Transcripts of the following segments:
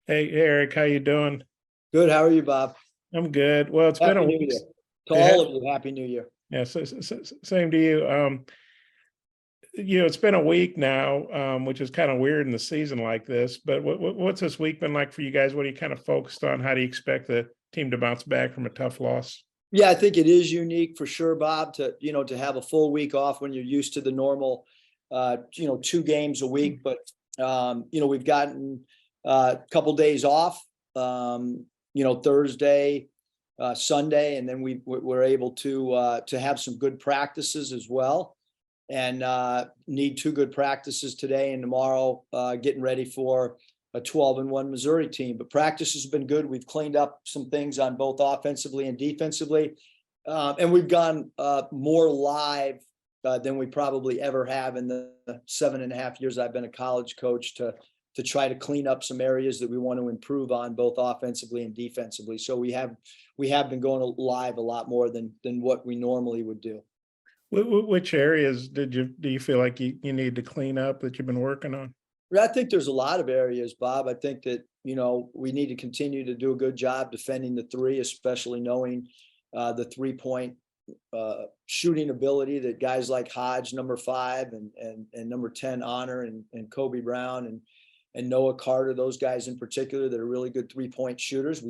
Hey Eric, how you doing? Good. How are you, Bob? I'm good. Well, it's been a Happy New week. Year to Yeah, all of you. Happy New Year. yeah, same to you. It's been a week now, which is kind of weird in the season like this. But what's this week been like for you guys? What are you kind of focused on? How do you expect the team to bounce back from a tough loss? Yeah, I think it is unique for sure, Bob, to have a full week off when you're used to the normal, 2 games a week. But we've gotten a couple days off, Thursday, Sunday, and then we're able to have some good practices as well. And need 2 good practices today and tomorrow, getting ready for a 12-1 Missouri team. But practice has been good. We've cleaned up some things on both offensively and defensively. And we've gone more live than we probably ever have in the 7.5 years I've been a college coach to try to clean up some areas that we want to improve on both offensively and defensively. So we have been going live a lot more than what we normally would do. Which areas do you feel like you need to clean up that you've been working on? I think there's a lot of areas, Bob. I think that, we need to continue to do a good job defending the three, especially knowing the 3-point shooting ability that guys like Hodge, number 5, and number 10, Honor, and Kobe Brown, and Noah Carter, those guys in particular that are really good 3-point shooters.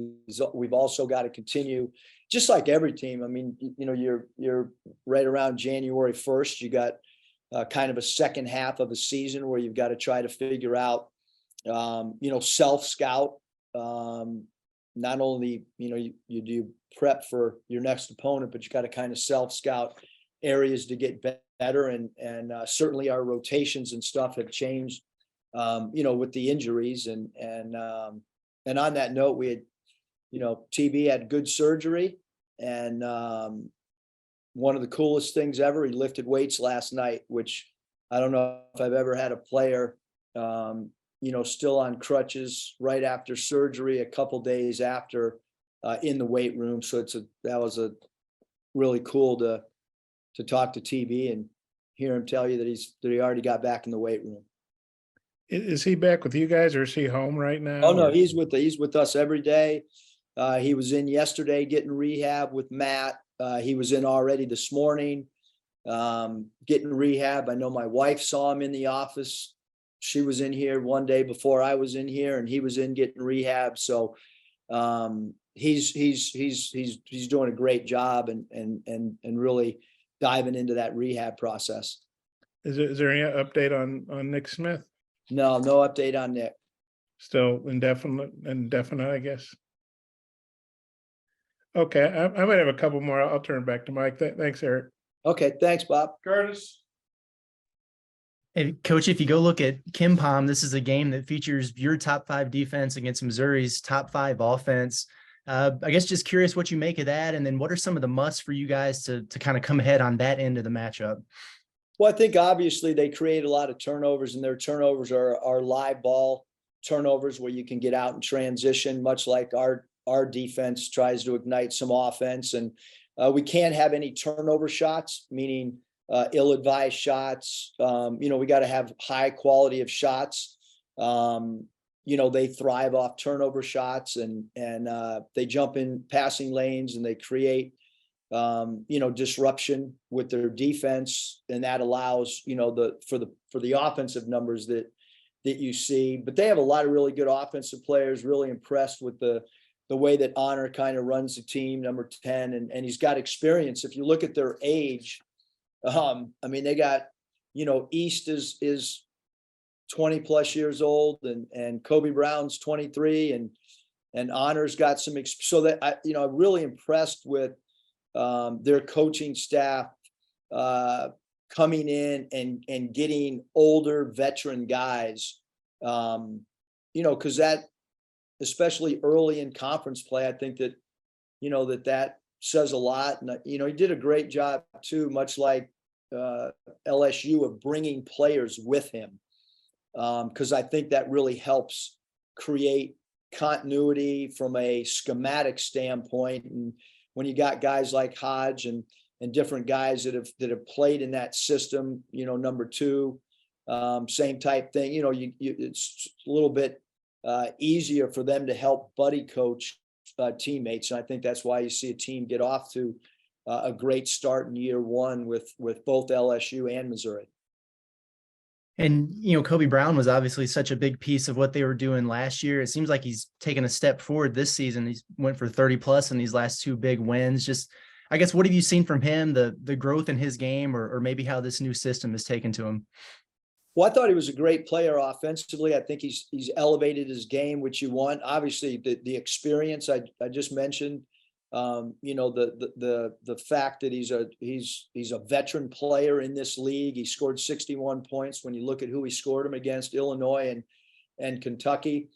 We've also got to continue, just like every team. I mean, you're right around January 1st. You got kind of a second half of a season where you've got to try to figure out, self-scout. Not only, you do prep for your next opponent, but you got to kind of self-scout areas to get better. And certainly our rotations and stuff have changed, with the injuries. And on that note, we had, TB had good surgery. And one of the coolest things ever, he lifted weights last night, which I don't know if I've ever had a player, still on crutches right after surgery, a couple days after, in the weight room. So that was a really cool to talk to TB and hear him tell you that he already got back in the weight room. Is he back with you guys, or is he home right now? Oh no, he's with us every day. He was in yesterday getting rehab with Matt. He was in already this morning, getting rehab. I know my wife saw him in the office. She was in here one day before I was in here, and he was in getting rehab. So he's doing a great job and really diving into that rehab process. Is there any update on Nick Smith? No update on Nick. Still indefinite, I guess. Okay, I might have a couple more. I'll turn it back to Mike. Thanks, Eric. Okay, thanks, Bob. Curtis. Hey, Coach, if you go look at KenPom, this is a game that features your top 5 defense against Missouri's top 5 offense. I guess just curious what you make of that, and then what are some of the musts for you guys to kind of come ahead on that end of the matchup? Well, I think obviously they create a lot of turnovers, and their turnovers are live ball turnovers where you can get out and transition, much like our defense tries to ignite some offense. And we can't have any turnover shots, meaning ill-advised shots. We got to have high quality of shots. They thrive off turnover shots, and they jump in passing lanes, and they create disruption with their defense, and that allows for the offensive numbers that you see. But they have a lot of really good offensive players. Really impressed with the way that Honor kind of runs the team, number 10, and he's got experience. If you look at their age, they got, East is 20 plus years old, and Kobe Brown's 23, and Honor's got some so that I'm really impressed with their coaching staff coming in and getting older veteran guys, because that, especially early in conference play, I think that, that says a lot. And, he did a great job too, much like LSU, of bringing players with him. Because I think that really helps create continuity from a schematic standpoint. And when you got guys like Hodge and different guys that have played in that system, number 2, same type thing, it's a little bit easier for them to help buddy coach teammates. And I think that's why you see a team get off to a great start in year one with both LSU and Missouri. And, Kobe Brown was obviously such a big piece of what they were doing last year. It seems like he's taken a step forward this season. He's went for 30 plus in these last two big wins. Just, I guess, what have you seen from him, the growth in his game, or maybe how this new system is taken to him? Well, I thought he was a great player offensively. I think he's elevated his game, which you want. Obviously, the experience I just mentioned, the fact that he's a veteran player in this league. He scored 61 points when you look at who he scored them against: Illinois and Kentucky.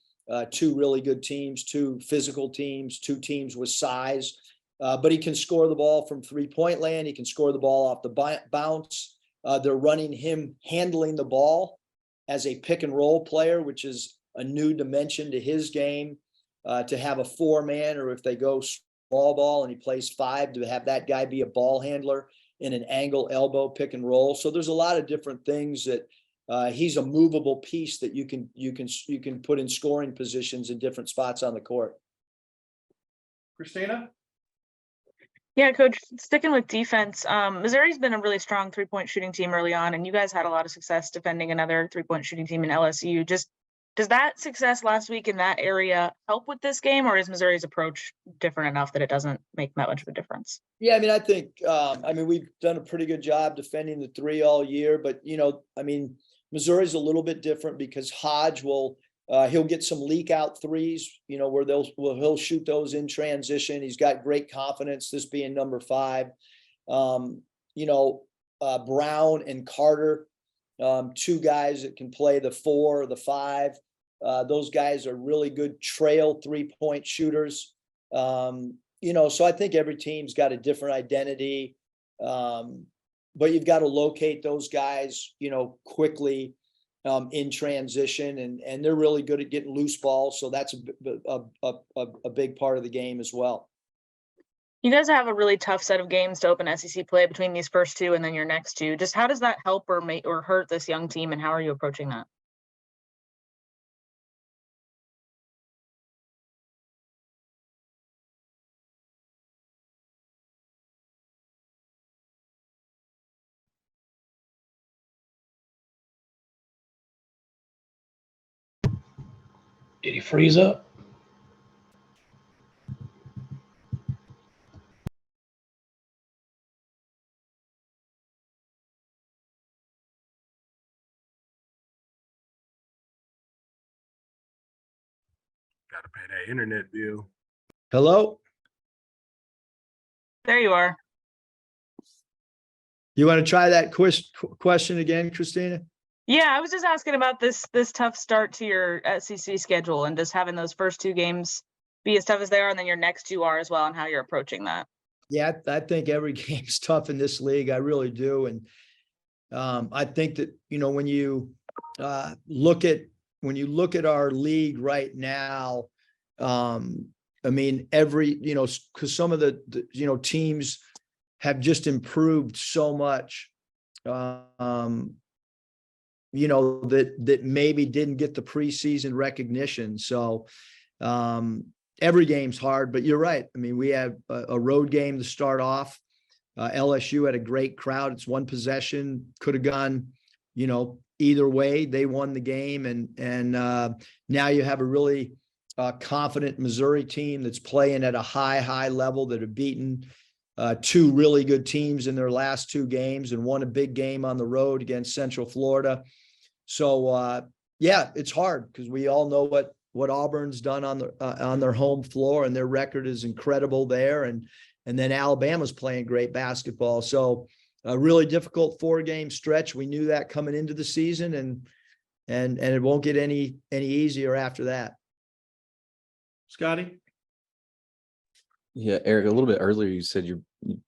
Two really good teams, two physical teams, two teams with size. But he can score the ball from 3-point land. He can score the ball off the bounce. They're running him handling the ball as a pick and roll player, which is a new dimension to his game. To have a 4-man, or if they go small ball and he plays 5, to have that guy be a ball handler in an angle elbow pick and roll. So there's a lot of different things that he's a movable piece that you can put in scoring positions in different spots on the court. Christina? Yeah, Coach, sticking with defense, Missouri's been a really strong 3-point shooting team early on, and you guys had a lot of success defending another 3-point shooting team in LSU. Just, does that success last week in that area help with this game, or is Missouri's approach different enough that it doesn't make that much of a difference? Yeah, I mean, I think, we've done a pretty good job defending the 3 all year, but, Missouri's a little bit different because Hodge he'll get some leak out threes, where he'll shoot those in transition. He's got great confidence, this being number 5. Brown and Carter, 2 guys that can play the 4 or the 5. Those guys are really good trail 3-point shooters. So I think every team's got a different identity. But you've got to locate those guys, quickly in transition, and they're really good at getting loose balls. So that's a big part of the game as well. You guys have a really tough set of games to open SEC play between these first 2 and then your next 2. Just how does that help or hurt this young team, and how are you approaching that? Did he freeze up? Gotta pay that internet bill. Hello? There you are. You want to try that question again, Christina? Yeah, I was just asking about this tough start to your SEC schedule, and just having those first 2 games be as tough as they are, and then your next 2 are as well, and how you're approaching that. Yeah, I think every game's tough in this league. I really do. And I think that, when you look at our league right now, because some of the teams have just improved so much, that maybe didn't get the preseason recognition. So every game's hard, but you're right. I mean, we have a road game to start off. LSU had a great crowd. It's 1 possession, could have gone, either way. They won the game. And now you have a really confident Missouri team that's playing at a high level, that have beaten 2 really good teams in their last 2 games and won a big game on the road against Central Florida. So it's hard because we all know what Auburn's done on their home floor, and their record is incredible there. And then Alabama's playing great basketball. So a really difficult 4-game stretch. We knew that coming into the season, and it won't get any easier after that. Scotty? Yeah, Eric, a little bit earlier, you said you've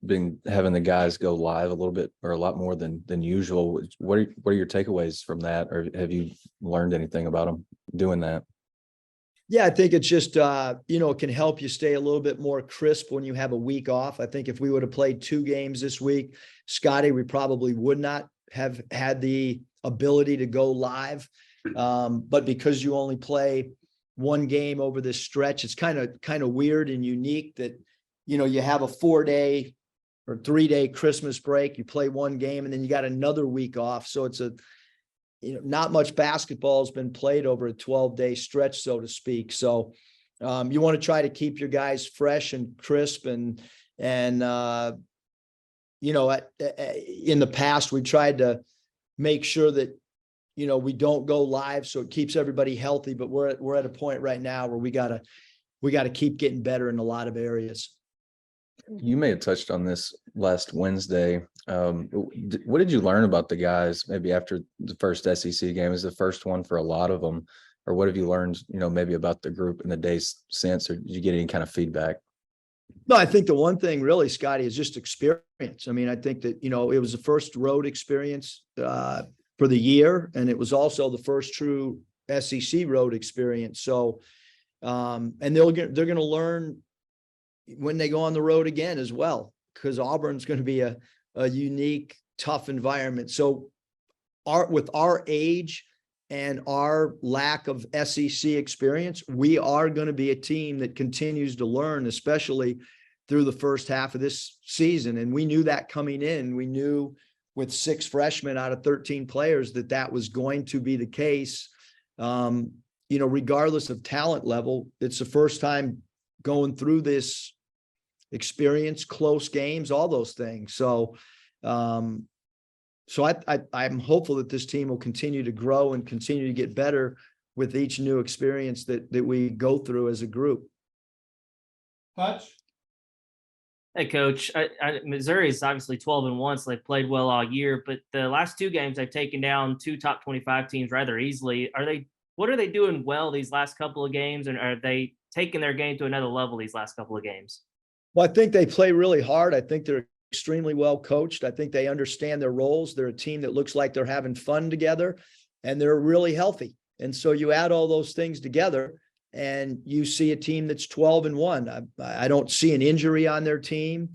been having the guys go live a little bit, or a lot more than usual. What are your takeaways from that? Or have you learned anything about them doing that? Yeah, I think it's just, it can help you stay a little bit more crisp when you have a week off. I think if we would have played 2 games this week, Scotty, we probably would not have had the ability to go live. But because you only play one game over this stretch. It's kind of weird and unique that, you know, you have a 4-day or 3-day Christmas break, you play one game and then you got another week off. So it's not much basketball has been played over a 12-day stretch, so to speak. So you want to try to keep your guys fresh and crisp and in the past, we tried to make sure that, you know, we don't go live, so it keeps everybody healthy, but we're at a point right now where we gotta keep getting better in a lot of areas. You may have touched on this last Wednesday. What did you learn about the guys maybe after the first SEC game? Is the first one for a lot of them, or what have you learned, you know, maybe about the group in the days since, or did you get any kind of feedback? No, I think the one thing really, Scotty, is just experience. I mean, I think that, you know, it was the first road experience for the year, and it was also the first true SEC road experience. So, and they're going to learn when they go on the road again as well, because Auburn's going to be a unique, tough environment. So with our age and our lack of SEC experience, we are going to be a team that continues to learn, especially through the first half of this season. And we knew that coming in. We knew with 6 freshmen out of 13 players that was going to be the case. Regardless of talent level, it's the first time going through this experience, close games, all those things. So I'm hopeful that this team will continue to grow and continue to get better with each new experience that we go through as a group. Hutch? Hey, Coach. Missouri is obviously 12-1, so they've played well all year. But the last 2 games, they've taken down 2 top 25 teams rather easily. What are they doing well these last couple of games, and are they taking their game to another level these last couple of games? Well, I think they play really hard. I think they're extremely well coached. I think they understand their roles. They're a team that looks like they're having fun together, and they're really healthy. And so you add all those things together, and you see a team that's 12-1. I don't see an injury on their team.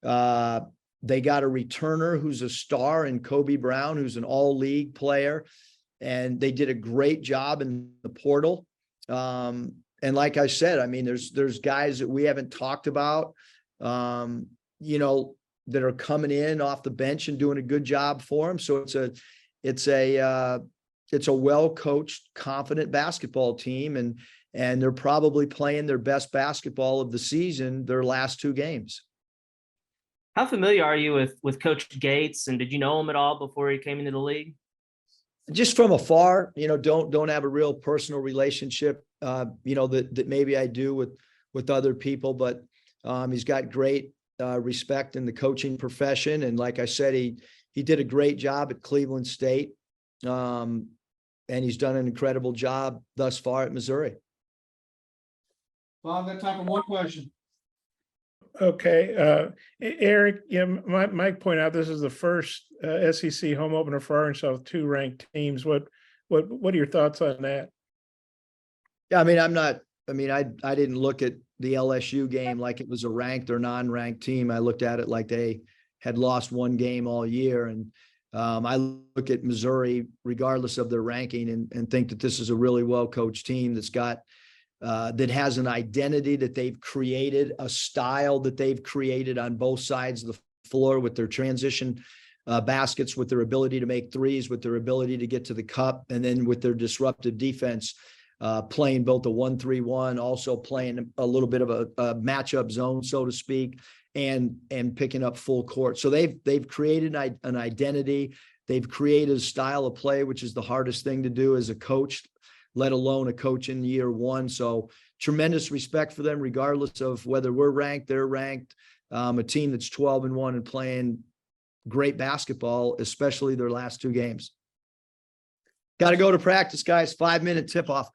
They got a returner who's a star in Kobe Brown, who's an all-league player, and they did a great job in the portal. And like I said, I mean, there's guys that we haven't talked about, that are coming in off the bench and doing a good job for them. So it's a well-coached, confident basketball team, and they're probably playing their best basketball of the season, their last 2 games. How familiar are you with Coach Gates, and did you know him at all before he came into the league? Just from afar, don't have a real personal relationship, that maybe I do with other people, but he's got great respect in the coaching profession. And like I said, he did a great job at Cleveland State. And he's done an incredible job thus far at Missouri. Well, I've got time for one question. Okay, Eric, Mike pointed out this is the first SEC home opener for Arkansas with 2 ranked teams. What are your thoughts on that? Yeah, I didn't look at the LSU game like it was a ranked or non-ranked team. I looked at it like they had lost 1 game all year. And I look at Missouri, regardless of their ranking, and think that this is a really well-coached team that's got that has an identity that they've created, a style that they've created on both sides of the floor with their transition baskets, with their ability to make threes, with their ability to get to the cup, and then with their disruptive defense, playing both a 1-3-1, also playing a little bit of a matchup zone, so to speak, and picking up full court. So they've created an identity. They've created a style of play, which is the hardest thing to do as a coach, let alone a coach in year 1. So tremendous respect for them, regardless of whether we're ranked, they're ranked. A team that's 12-1 and playing great basketball, especially their last 2 games. Got to go to practice, guys. 5-minute tip off.